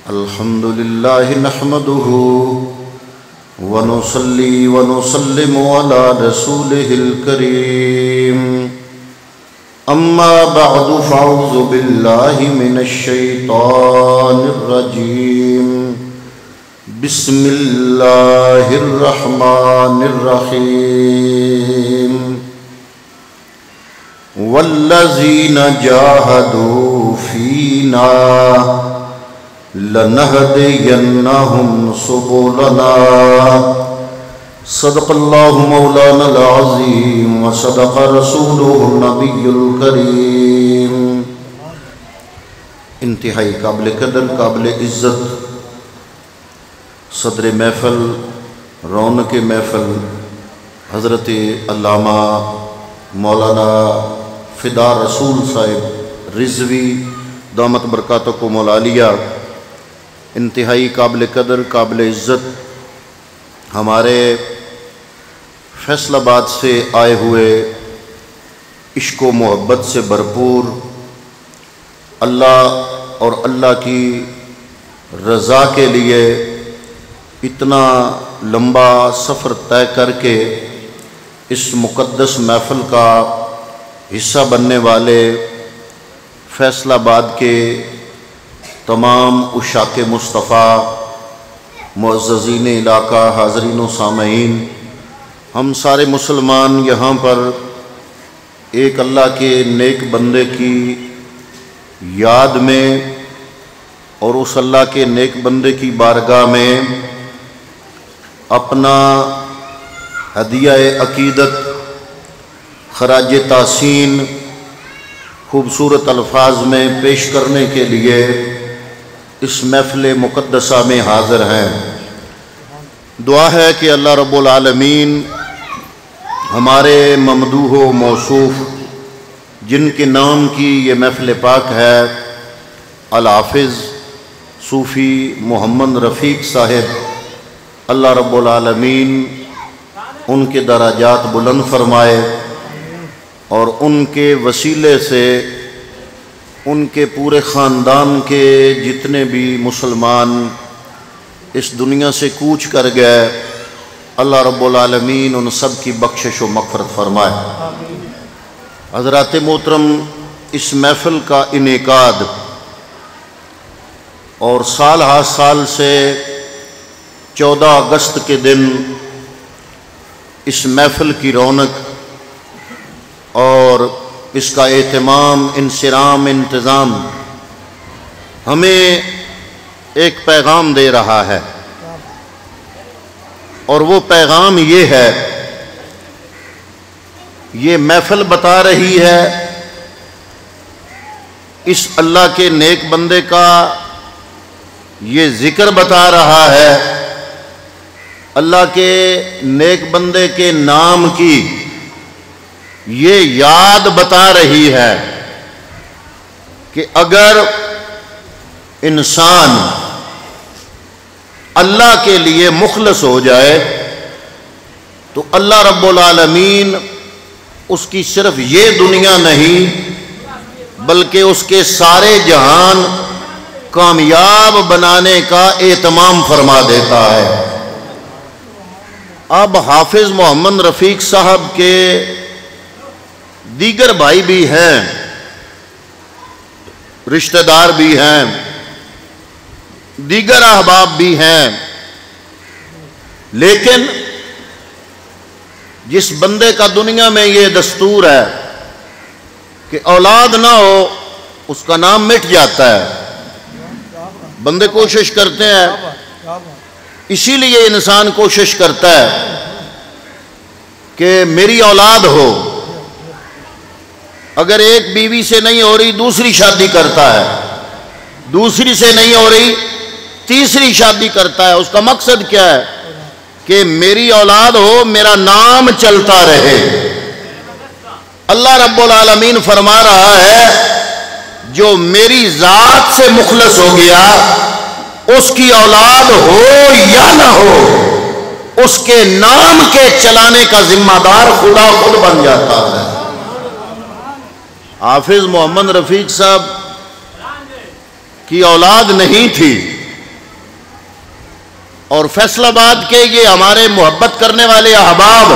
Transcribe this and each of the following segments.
الحمد لله نحمده ونصلي ونسلم على رسوله الكريم أما بعد فأعوذ بالله من الشيطان الرجيم بسم الله الرحمن الرحيم والذين جاهدوا فينا لنهدينهم سبلنا صدق الله مولانا العظيم وصدق رسوله النبي الكريم۔ انتہائی قابل قدر، قابل عزت صدر محفل، رونق محفل حضرت علامہ مولانا فدا رسول صاحب رضوی دامت برکاتکم العالیہ، انتہائی قابل قدر، قابل عزت ہمارے فیصل آباد سے آئے ہوئے عشق و محبت سے بھرپور، اللہ اور اللہ کی رضا کے لیے اتنا لمبا سفر طے کر کے اس مقدس محفل کا حصہ بننے والے فیصل آباد کے تمام عشاق مصطفیٰ، معززین علاقہ، حاضرین و سامعین، ہم سارے مسلمان یہاں پر ایک اللہ کے نیک بندے کی یاد میں اور اس اللہ کے نیک بندے کی بارگاہ میں اپنا ہدیہ عقیدت خراج تحسین خوبصورت الفاظ میں پیش کرنے کے لیے اس محفل مقدسہ میں حاضر ہیں۔ دعا ہے کہ اللہ رب العالمین ہمارے ممدوح و موصوف جن کے نام کی یہ محفل پاک ہے، الحافظ صوفی محمد رفیق صاحب، اللہ رب العالمین ان کے درجات بلند فرمائے اور ان کے وسیلے سے ان کے پورے خاندان کے جتنے بھی مسلمان اس دنیا سے کوچ کر گئے، اللہ رب العالمین ان سب کی بخشش و مغفرت فرمائے۔ حضرات محترم، اس محفل کا انعقاد اور سال ہر سال سے 14 اگست کے دن اس محفل کی رونق اور اس کا اہتمام، انصرام، انتظام ہمیں ایک پیغام دے رہا ہے، اور وہ پیغام یہ ہے، یہ محفل بتا رہی ہے اس اللہ کے نیک بندے کا، یہ ذکر بتا رہا ہے اللہ کے نیک بندے کے نام کی، یہ یاد بتا رہی ہے کہ اگر انسان اللہ کے لیے مخلص ہو جائے تو اللہ رب العالمین اس کی صرف یہ دنیا نہیں بلکہ اس کے سارے جہان کامیاب بنانے کا اہتمام فرما دیتا ہے۔ اب حافظ محمد رفیق صاحب کے دیگر بھائی بھی ہیں، رشتہ دار بھی ہیں، دیگر احباب بھی ہیں، لیکن جس بندے کا دنیا میں یہ دستور ہے کہ اولاد نہ ہو اس کا نام مٹ جاتا ہے، بندے کوشش کرتے ہیں، اسی لیے انسان کوشش کرتا ہے کہ میری اولاد ہو، اگر ایک بیوی سے نہیں ہو رہی دوسری شادی کرتا ہے، دوسری سے نہیں ہو رہی تیسری شادی کرتا ہے۔ اس کا مقصد کیا ہے؟ کہ میری اولاد ہو، میرا نام چلتا رہے۔ اللہ رب العالمین فرما رہا ہے جو میری ذات سے مخلص ہو گیا اس کی اولاد ہو یا نہ ہو، اس کے نام کے چلانے کا ذمہ دار خدا خود بن جاتا ہے۔ حافظ محمد رفیق صاحب کی اولاد نہیں تھی، اور فیصل آباد کے یہ ہمارے محبت کرنے والے احباب،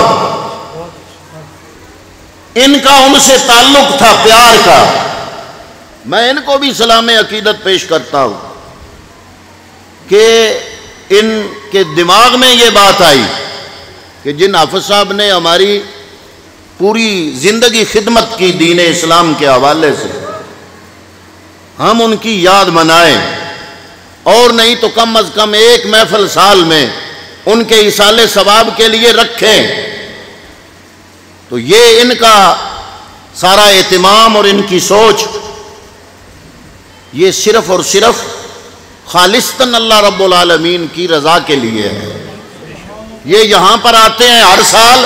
ان کا ان سے تعلق تھا پیار کا، میں ان کو بھی سلام عقیدت پیش کرتا ہوں کہ ان کے دماغ میں یہ بات آئی کہ جن حافظ صاحب نے ہماری پوری زندگی خدمت کی دین اسلام کے حوالے سے، ہم ان کی یاد منائیں، اور نہیں تو کم از کم ایک محفل سال میں ان کے ایصال ثواب کے لیے رکھیں، تو یہ ان کا سارا اہتمام اور ان کی سوچ یہ صرف اور صرف خالصتاً اللہ رب العالمین کی رضا کے لیے ہے۔ یہ یہاں پر آتے ہیں، ہر سال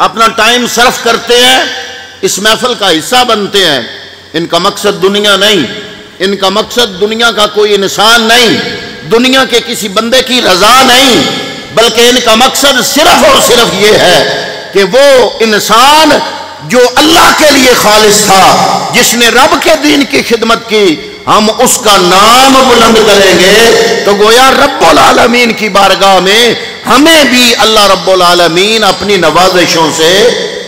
اپنا ٹائم صرف کرتے ہیں، اس محفل کا حصہ بنتے ہیں، ان کا مقصد دنیا نہیں، ان کا مقصد دنیا کا کوئی انسان نہیں، دنیا کے کسی بندے کی رضا نہیں، بلکہ ان کا مقصد صرف اور صرف یہ ہے کہ وہ انسان جو اللہ کے لیے خالص تھا، جس نے رب کے دین کی خدمت کی، ہم اس کا نام بلند کریں گے تو گویا رب العالمین کی بارگاہ میں ہمیں بھی اللہ رب العالمین اپنی نوازشوں سے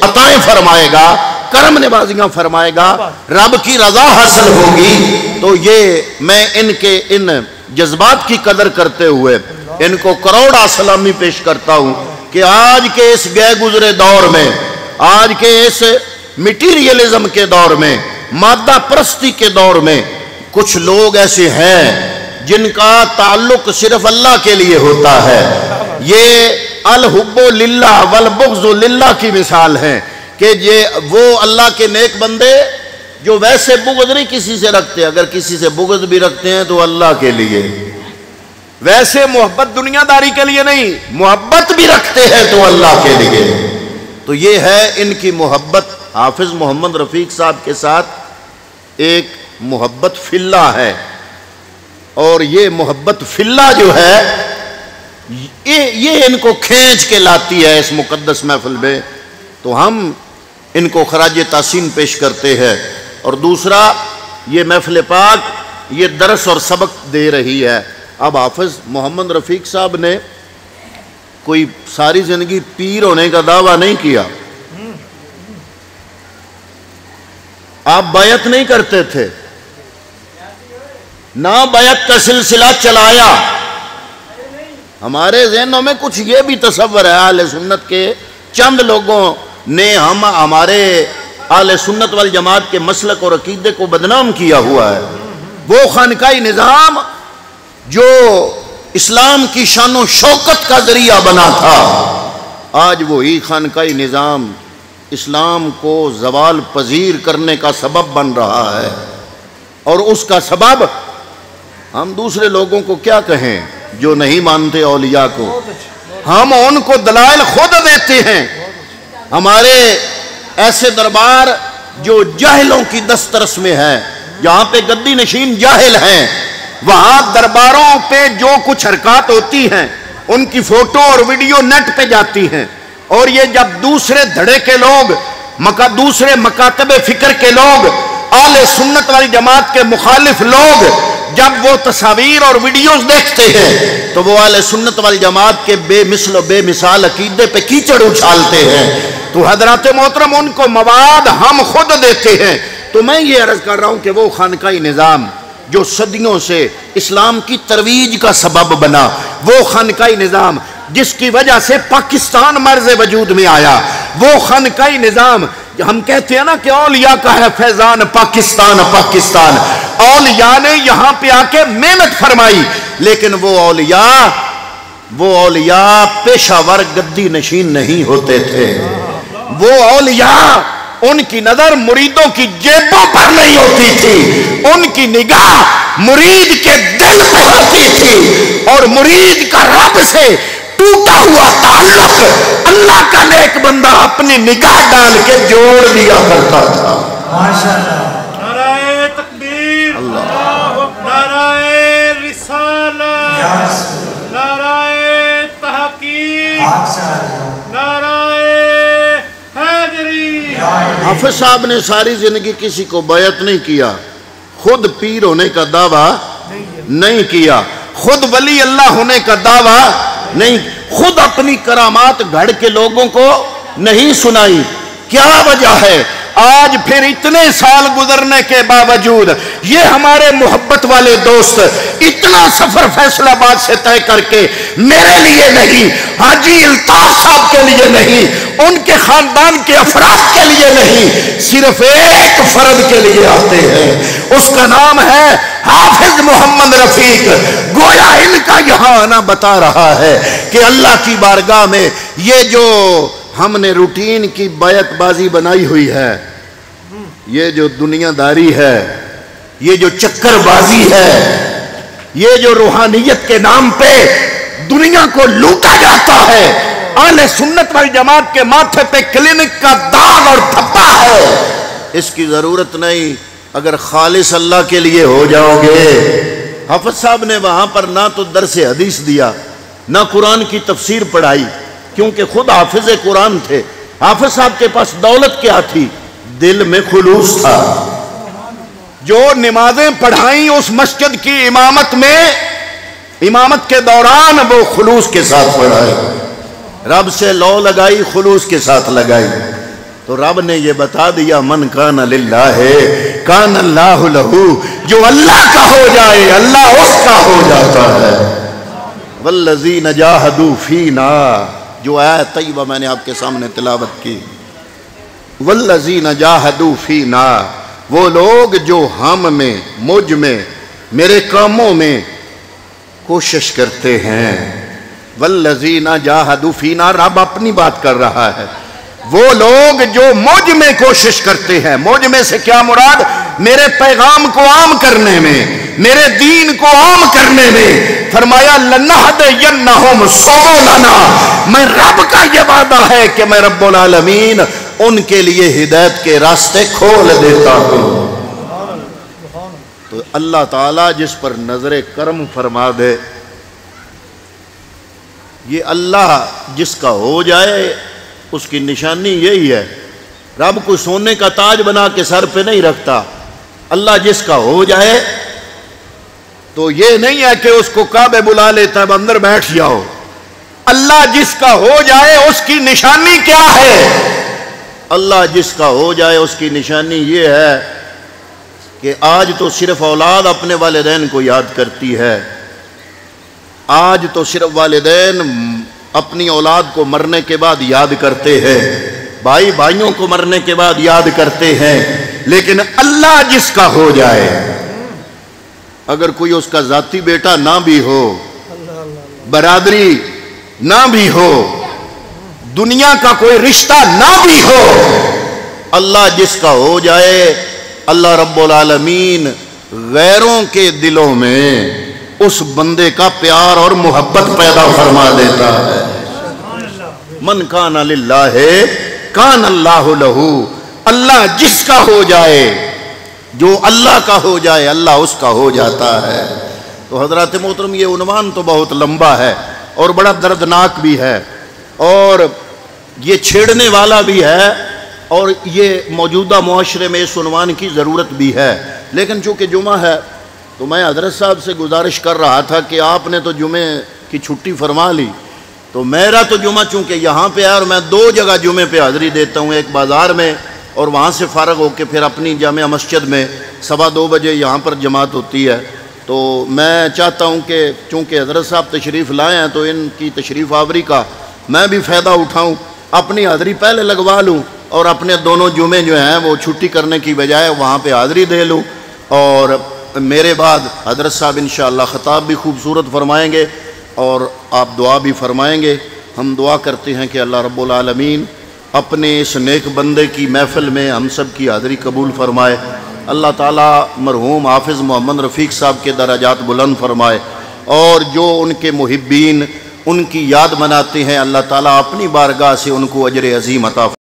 عطائیں فرمائے گا، کرم نوازیاں فرمائے گا، رب کی رضا حاصل ہوگی۔ تو یہ میں ان کے ان جذبات کی قدر کرتے ہوئے ان کو کروڑا سلامی پیش کرتا ہوں کہ آج کے اس گئے گزرے دور میں، آج کے اس میٹیریلزم کے دور میں، مادہ پرستی کے دور میں، کچھ لوگ ایسے ہیں جن کا تعلق صرف اللہ کے لیے ہوتا ہے۔ یہ الحب للہ والبغض للہ کی مثال ہے کہ وہ اللہ کے نیک بندے جو ویسے بغض نہیں کسی سے رکھتے، اگر کسی سے بغض بھی رکھتے ہیں تو اللہ کے لیے، ویسے محبت دنیا داری کے لیے نہیں، محبت بھی رکھتے ہیں تو اللہ کے لیے۔ تو یہ ہے ان کی محبت حافظ محمد رفیق صاحب کے ساتھ ایک محبت فی اللہ ہے، اور یہ محبت فی اللہ جو ہے یہ ان کو کھینچ کے لاتی ہے اس مقدس محفل میں، تو ہم ان کو خراج تحسین پیش کرتے ہیں۔ اور دوسرا، یہ محفل پاک یہ درس اور سبق دے رہی ہے۔ اب حافظ محمد رفیق صاحب نے کوئی ساری زندگی پیر ہونے کا دعویٰ نہیں کیا، آپ بیعت نہیں کرتے تھے، نہ بیعت کا سلسلہ چلایا۔ ہمارے ذہنوں میں کچھ یہ بھی تصور ہے، اہل سنت کے چند لوگوں نے ہمارے اہل سنت والجماعت کے مسلک اور عقیدے کو بدنام کیا ہوا ہے۔ وہ خانقاہی نظام جو اسلام کی شان و شوکت کا ذریعہ بنا تھا، آج وہی خانقاہی نظام اسلام کو زوال پذیر کرنے کا سبب بن رہا ہے، اور اس کا سبب ہم دوسرے لوگوں کو کیا کہیں جو نہیں مانتے اولیاء کو، ہم ان کو دلائل خود دیتے ہیں۔ ہمارے ایسے دربار جو جاہلوں کی دسترس میں ہے، جہاں پہ گدی نشین جاہل ہیں، وہاں درباروں پہ جو کچھ حرکات ہوتی ہیں ان کی فوٹو اور ویڈیو نیٹ پہ جاتی ہیں، اور یہ جب دوسرے دھڑے کے لوگ، دوسرے مکاتب فکر کے لوگ، اہل سنت والی جماعت کے مخالف لوگ جب وہ تصاویر اور ویڈیوز دیکھتے ہیں تو وہ اہل سنت والی جماعت کے بے مثل و بے مثال عقیدے پہ کیچڑ اچھالتے ہیں۔ تو حضرات محترم، ان کو مواد ہم خود دیتے ہیں۔ تو میں یہ عرض کر رہا ہوں کہ وہ خانقاہی نظام جو صدیوں سے اسلام کی ترویج کا سبب بنا، وہ خانقاہی نظام جس کی وجہ سے پاکستان مرز وجود میں آیا، وہ خانقاہی نظام ہم کہتے ہیں نا کہ اولیاء کا ہے فیضان پاکستان، پاکستان اولیاء نے یہاں پہ آ کے محنت فرمائی، لیکن وہ اولیاء پیشہ ور گدی نشین نہیں ہوتے تھے۔ وہ اولیاء، ان کی نظر مریدوں کی جیبوں پر نہیں ہوتی تھی، ان کی نگاہ مرید کے دل پہ ہوتی تھی، اور مرید کا رب سے ٹوٹا ہوا تعلق اللہ کا نیک بندہ اپنی نگاہ ڈال کے جوڑ دیا کرتا تھا۔ نعرہ تکبیر، نعرہ رسالت، نعرہ تحقیق، نعرہ حیدری۔ حافظ صاحب نے ساری زندگی کسی کو بیعت نہیں کیا، خود پیر ہونے کا دعویٰ نہیں کیا، خود ولی اللہ ہونے کا دعویٰ نہیں، خود اپنی کرامات گھڑ کے لوگوں کو نہیں سنائی۔ کیا وجہ ہے؟ آج پھر اتنے سال گزرنے کے باوجود یہ ہمارے محبت والے دوست اتنا سفر فیصل آباد سے طے کر کے میرے لیے نہیں، حاجی الطاف صاحب کے لیے نہیں، ان کے خاندان کے افراد کے لیے نہیں، صرف ایک فرد کے لیے آتے ہیں، اس کا نام ہے حافظ محمد رفیق۔ گویا ان کا یہاں آنا بتا رہا ہے کہ اللہ کی بارگاہ میں یہ جو ہم نے روٹین کی بیعت بازی بنائی ہوئی ہے، یہ جو دنیا داری ہے، یہ جو چکر بازی ہے، یہ جو روحانیت کے نام پہ دنیا کو لوٹا جاتا ہے، اہل سنت والجماعت کے ماتھے پہ کلینک کا داغ اور دھبا ہے، اس کی ضرورت نہیں۔ اگر خالص اللہ کے لیے ہو جاؤ گے۔ حافظ صاحب نے وہاں پر نہ تو درس حدیث دیا، نہ قرآن کی تفسیر پڑھائی، کیونکہ خود حافظ قرآن تھے۔ حافظ صاحب کے پاس دولت کیا تھی؟ دل میں خلوص تھا۔ جو نمازیں پڑھائیں اس مسجد کی امامت میں، امامت کے دوران وہ خلوص کے ساتھ پڑھائے، رب سے لو لگائی، خلوص کے ساتھ لگائی، تو رب نے یہ بتا دیا من کان للہ کان اللہ لہو، جو اللہ کا ہو جائے اللہ اس کا ہو جاتا ہے۔ والذین جاہدوا فینا، جو آیت طیبہ میں نے آپ کے سامنے تلاوت کی، والذین جاہدوا فینا، وہ لوگ جو ہم میں، مجھ میں، میرے کاموں میں کوشش کرتے ہیں۔ والذین جاہدوا فینا، رب اپنی بات کر رہا ہے، وہ لوگ جو مجھ میں کوشش کرتے ہیں۔ مجھ میں سے کیا مراد؟ میرے پیغام کو عام کرنے میں، میرے دین کو عام کرنے میں۔ فرمایا لَنَهْدِيَنَّهُمْ سُبُلَنَا، میں رب کا یہ وعدہ ہے کہ میں رب العالمین ان کے لیے ہدایت کے راستے کھول دیتا ہوں۔ تو اللہ تعالیٰ جس پر نظر کرم فرما دے، یہ اللہ جس کا ہو جائے اس کی نشانی یہی ہے۔ رب کو سونے کا تاج بنا کے سر پہ نہیں رکھتا، اللہ جس کا ہو جائے تو یہ نہیں ہے کہ اس کو کعبے بلا لیتا ہے اندر بیٹھ جاؤ۔ اللہ جس کا ہو جائے اس کی نشانی کیا ہے؟ اللہ جس کا ہو جائے اس کی نشانی یہ ہے کہ آج تو صرف اولاد اپنے والدین کو یاد کرتی ہے، آج تو صرف والدین اپنی اولاد کو مرنے کے بعد یاد کرتے ہیں، بھائی بھائیوں کو مرنے کے بعد یاد کرتے ہیں، لیکن اللہ جس کا ہو جائے، اگر کوئی اس کا ذاتی بیٹا نہ بھی ہو، برادری نہ بھی ہو، دنیا کا کوئی رشتہ نہ بھی ہو، اللہ جس کا ہو جائے، اللہ رب العالمین غیروں کے دلوں میں اس بندے کا پیار اور محبت پیدا فرما دیتا ہے۔ من کان للہ کان اللہ لہو، اللہ جس کا ہو جائے، جو اللہ کا ہو جائے اللہ اس کا ہو جاتا ہے۔ تو حضرات محترم یہ عنوان تو بہت لمبا ہے اور بڑا دردناک بھی ہے اور یہ چھیڑنے والا بھی ہے اور یہ موجودہ معاشرے میں اس عنوان کی ضرورت بھی ہے، لیکن چونکہ جمعہ ہے تو میں حضرت صاحب سے گزارش کر رہا تھا کہ آپ نے تو جمعے کی چھٹی فرما لی، تو میرا تو جمعہ چونکہ یہاں پہ ہے اور میں 2 جگہ جمعے پہ حاضری دیتا ہوں، ایک بازار میں اور وہاں سے فارغ ہو کے پھر اپنی جامعہ مسجد میں 2:15 بجے یہاں پر جماعت ہوتی ہے۔ تو میں چاہتا ہوں کہ چونکہ حضرت صاحب تشریف لائے ہیں تو ان کی تشریف آوری کا میں بھی فائدہ اٹھاؤں، اپنی حاضری پہلے لگوا لوں اور اپنے دونوں جمعے جو ہیں وہ چھٹی کرنے کی بجائے وہاں پہ حاضری دے لوں، اور میرے بعد حضرت صاحب انشاءاللہ خطاب بھی خوبصورت فرمائیں گے اور آپ دعا بھی فرمائیں گے۔ ہم دعا کرتے ہیں کہ اللہ رب العالمین اپنے اس نیک بندے کی محفل میں ہم سب کی حاضری قبول فرمائے، اللہ تعالیٰ مرحوم حافظ محمد رفیق صاحب کے درجات بلند فرمائے، اور جو ان کے محبین ان کی یاد مناتے ہیں اللہ تعالیٰ اپنی بارگاہ سے ان کو اجر عظیم عطا فرمائے۔